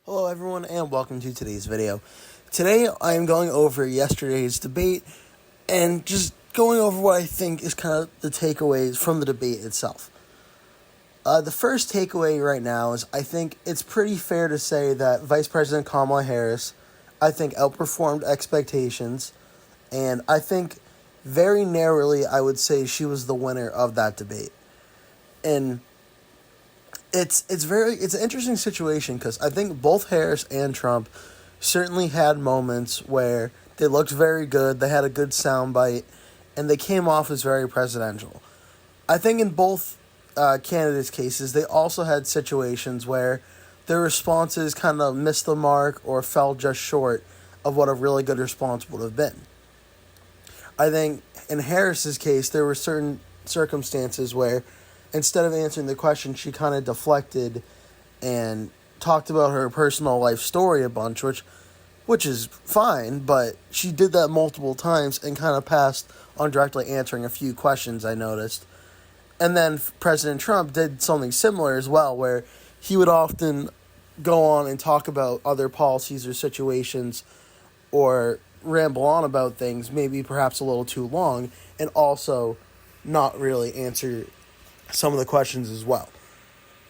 Hello everyone and welcome to today's video. Today I am going over yesterday's debate and just going over what I think is kind of the takeaways from the debate itself. The first takeaway right now is I think it's pretty fair to say that Vice President Kamala Harris, I think, outperformed expectations, and I think very narrowly I would say she was the winner of that debate. And it's an interesting situation because I think both Harris and Trump certainly had moments where they looked very good, they had a good soundbite, and they came off as very presidential. I think in both candidates' cases, they also had situations where their responses kind of missed the mark or fell just short of what a really good response would have been. I think in Harris's case, there were certain circumstances where instead of answering the question, she kind of deflected and talked about her personal life story a bunch, which is fine, but she did that multiple times and kind of passed on directly answering a few questions, I noticed. And then President Trump did something similar as well, where he would often go on and talk about other policies or situations or ramble on about things, maybe perhaps a little too long, and also not really answer some of the questions as well.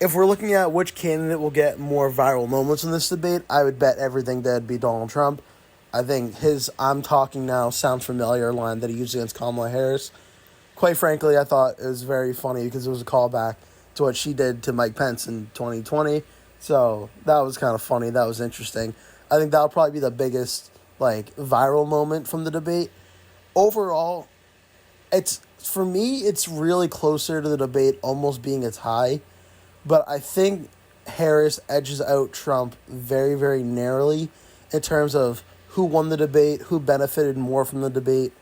If we're looking at which candidate will get more viral moments in this debate, I would bet everything that'd be Donald Trump. I think his "I'm talking now" sounds familiar line that he used against Kamala Harris. Quite frankly, I thought it was very funny because it was a callback to what she did to Mike Pence in 2020. So that was kind of funny. That was interesting. I think that'll probably be the biggest viral moment from the debate. Overall, for me, it's really closer to the debate almost being a tie, but I think Harris edges out Trump very, very narrowly in terms of who won the debate, who benefited more from the debate.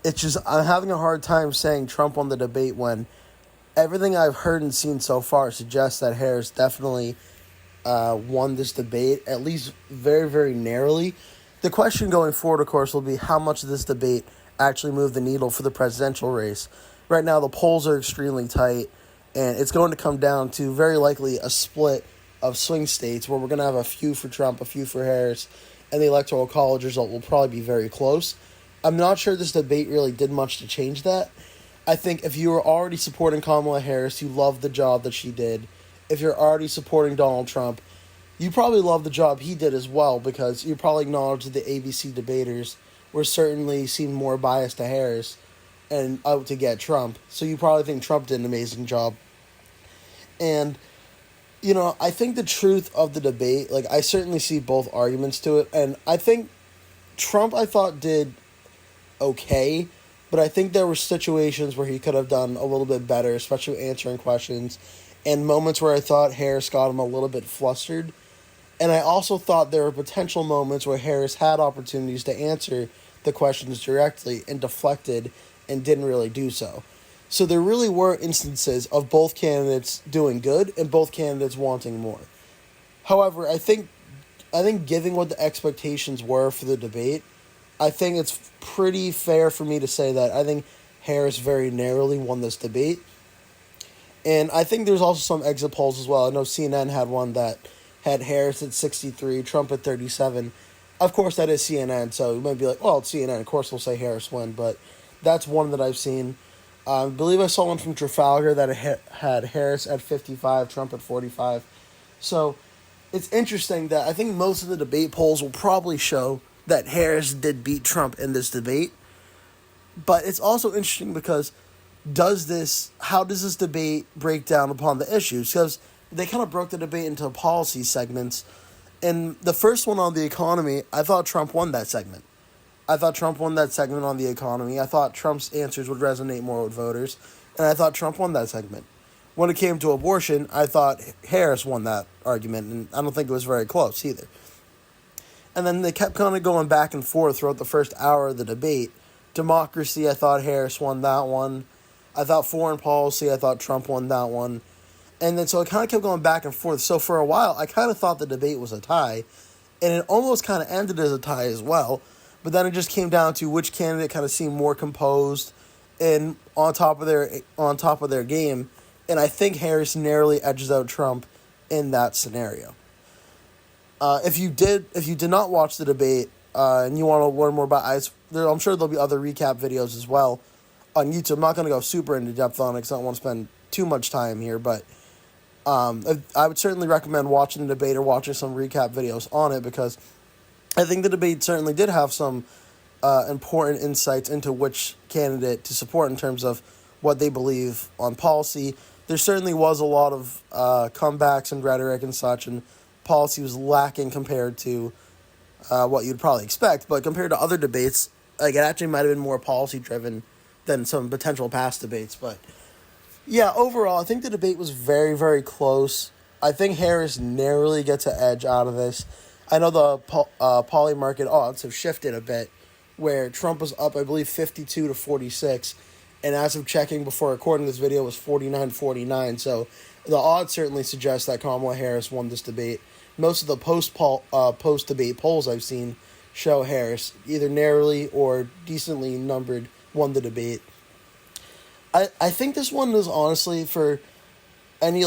It's just, I'm having a hard time saying Trump won the debate when everything I've heard and seen so far suggests that Harris definitely won this debate, at least very, very narrowly. The question going forward, of course, will be how much of this debate actually moved the needle for the presidential race. Right now, the polls are extremely tight, and it's going to come down to very likely a split of swing states where we're going to have a few for Trump, a few for Harris, and the Electoral College result will probably be very close. I'm not sure this debate really did much to change that. I think if you were already supporting Kamala Harris, you loved the job that she did. If you're already supporting Donald Trump, you probably love the job he did as well, because you probably acknowledge that the ABC debaters were certainly seemed more biased to Harris and out to get Trump. So you probably think Trump did an amazing job. And, I think the truth of the debate, I certainly see both arguments to it. And I think Trump, I thought, did okay, but I think there were situations where he could have done a little bit better, especially answering questions, and moments where I thought Harris got him a little bit flustered. And I also thought there were potential moments where Harris had opportunities to answer the questions directly and deflected and didn't really do so. So there really were instances of both candidates doing good and both candidates wanting more. However, I think given what the expectations were for the debate, I think it's pretty fair for me to say that I think Harris very narrowly won this debate. And I think there's also some exit polls as well. I know CNN had one that had Harris at 63, Trump at 37. Of course, that is CNN, so you might be like, well, it's CNN. Of course, we'll say Harris won, but that's one that I've seen. I believe I saw one from Trafalgar that had Harris at 55, Trump at 45. So it's interesting that I think most of the debate polls will probably show that Harris did beat Trump in this debate. But it's also interesting because how does this debate break down upon the issues? Because they kind of broke the debate into policy segments. And the first one on the economy, I thought Trump won that segment. I thought Trump won that segment on the economy. I thought Trump's answers would resonate more with voters. And I thought Trump won that segment. When it came to abortion, I thought Harris won that argument. And I don't think it was very close either. And then they kept kind of going back and forth throughout the first hour of the debate. Democracy, I thought Harris won that one. I thought foreign policy, I thought Trump won that one. And then so it kind of kept going back and forth. So for a while, I kind of thought the debate was a tie. And it almost kind of ended as a tie as well. But then it just came down to which candidate kind of seemed more composed and on top of their game. And I think Harris narrowly edges out Trump in that scenario. If you did not watch the debate and you want to learn more about ICE, I'm sure there'll be other recap videos as well on YouTube. I'm not going to go super into depth on it because I don't want to spend too much time here, but I would certainly recommend watching the debate or watching some recap videos on it, because I think the debate certainly did have some important insights into which candidate to support in terms of what they believe on policy. There certainly was a lot of comebacks and rhetoric and such, and policy was lacking compared to what you'd probably expect. But compared to other debates, like, it actually might have been more policy-driven than some potential past debates. But yeah, overall, I think the debate was very, very close. I think Harris narrowly gets an edge out of this. I know the poly market odds have shifted a bit, where Trump was up, I believe, 52 to 46, and as of checking before recording this video, was 49-49. So the odds certainly suggest that Kamala Harris won this debate. Most of the post-debate polls I've seen show Harris, either narrowly or decently numbered, won the debate. I think this one is, honestly, for any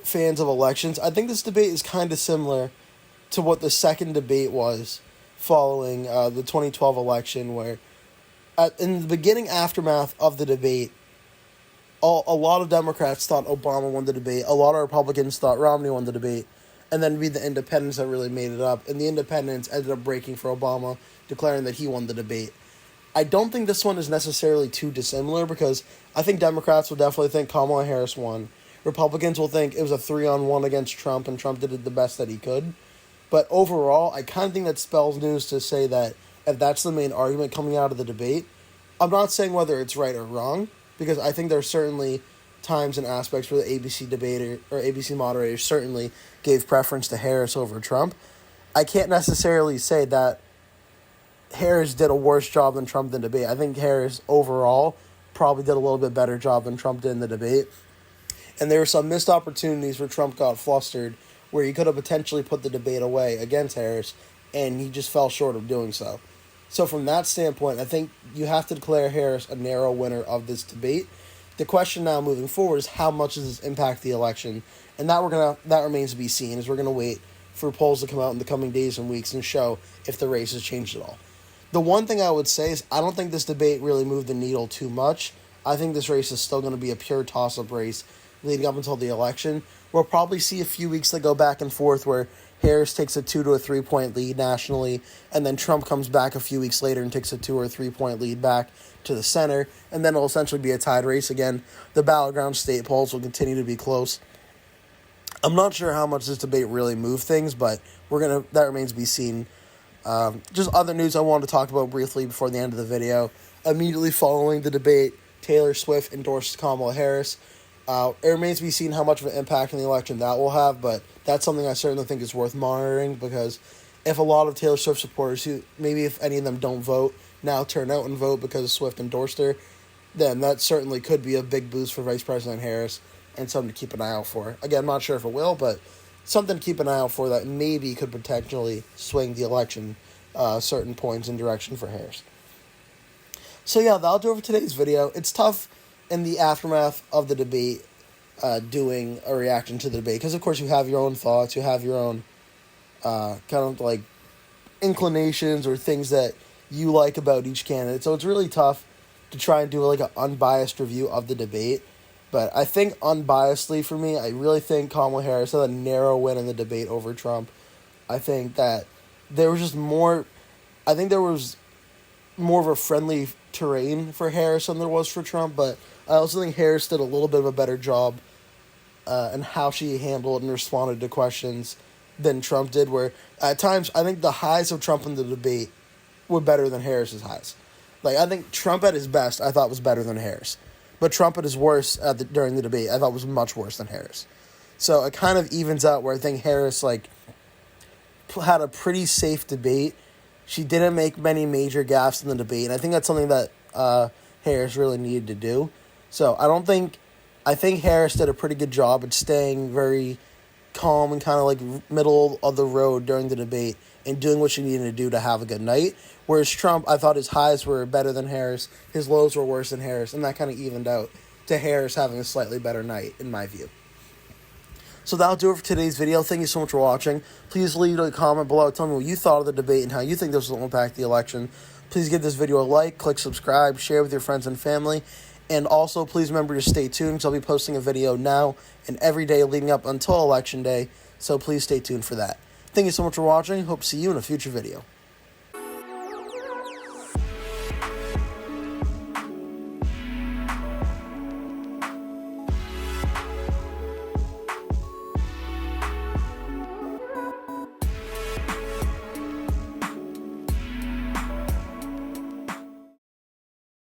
fans of elections, I think this debate is kind of similar to what the second debate was following the 2012 election, where in the beginning aftermath of the debate, a lot of Democrats thought Obama won the debate, a lot of Republicans thought Romney won the debate, and then be the independents that really made it up, and the independents ended up breaking for Obama, declaring that he won the debate. I don't think this one is necessarily too dissimilar, because I think Democrats will definitely think Kamala Harris won. Republicans will think it was a 3-on-1 against Trump, and Trump did the best that he could. But overall, I kind of think that spells news to say that if that's the main argument coming out of the debate, I'm not saying whether it's right or wrong, because I think there are certainly times and aspects where the ABC debater or ABC moderator certainly gave preference to Harris over Trump. I can't necessarily say that Harris did a worse job than Trump in the debate. I think Harris overall probably did a little bit better job than Trump did in the debate. And there were some missed opportunities where Trump got flustered, where he could have potentially put the debate away against Harris, and he just fell short of doing so. So from that standpoint, I think you have to declare Harris a narrow winner of this debate. The question now moving forward is, how much does this impact the election? And that remains to be seen, as we're going to wait for polls to come out in the coming days and weeks and show if the race has changed at all. The one thing I would say is I don't think this debate really moved the needle too much. I think this race is still going to be a pure toss-up race leading up until the election. We'll probably see a few weeks that go back and forth where Harris takes a 2 to 3 point lead nationally, and then Trump comes back a few weeks later and takes a 2 or 3 point lead back to the center, and then it'll essentially be a tied race again. The battleground state polls will continue to be close. I'm not sure how much this debate really moved things, but that remains to be seen. Just other news I wanted to talk about briefly before the end of the video. Immediately following the debate, Taylor Swift endorsed Kamala Harris. It remains to be seen how much of an impact in the election that will have, but that's something I certainly think is worth monitoring, because if a lot of Taylor Swift supporters, who maybe if any of them don't vote, now turn out and vote because Swift endorsed her, then that certainly could be a big boost for Vice President Harris and something to keep an eye out for. Again, I'm not sure if it will, but something to keep an eye out for that maybe could potentially swing the election certain points in direction for Harris. So yeah, that'll do it for today's video. It's tough in the aftermath of the debate doing a reaction to the debate, because of course you have your own thoughts, you have your own kind of inclinations or things that you like about each candidate. So it's really tough to try and do an unbiased review of the debate. But I think unbiasedly for me, I really think Kamala Harris had a narrow win in the debate over Trump. I think that there was more of a friendly terrain for Harris than there was for Trump, but I also think Harris did a little bit of a better job in how she handled and responded to questions than Trump did, where at times I think the highs of Trump in the debate were better than Harris's highs. I think Trump at his best I thought was better than Harris, but Trump at his worst during the debate I thought was much worse than Harris. So it kind of evens out, where I think Harris had a pretty safe debate. She didn't make many major gaffes in the debate, and I think that's something that Harris really needed to do. So I think Harris did a pretty good job at staying very calm and kind of middle of the road during the debate and doing what she needed to do to have a good night. Whereas Trump, I thought his highs were better than Harris, his lows were worse than Harris, and that kind of evened out to Harris having a slightly better night, in my view. So that'll do it for today's video. Thank you so much for watching. Please leave a comment below. Tell me what you thought of the debate and how you think this will impact the election. Please give this video a like, click subscribe, share with your friends and family. And also, please remember to stay tuned because I'll be posting a video now and every day leading up until Election Day. So please stay tuned for that. Thank you so much for watching. Hope to see you in a future video.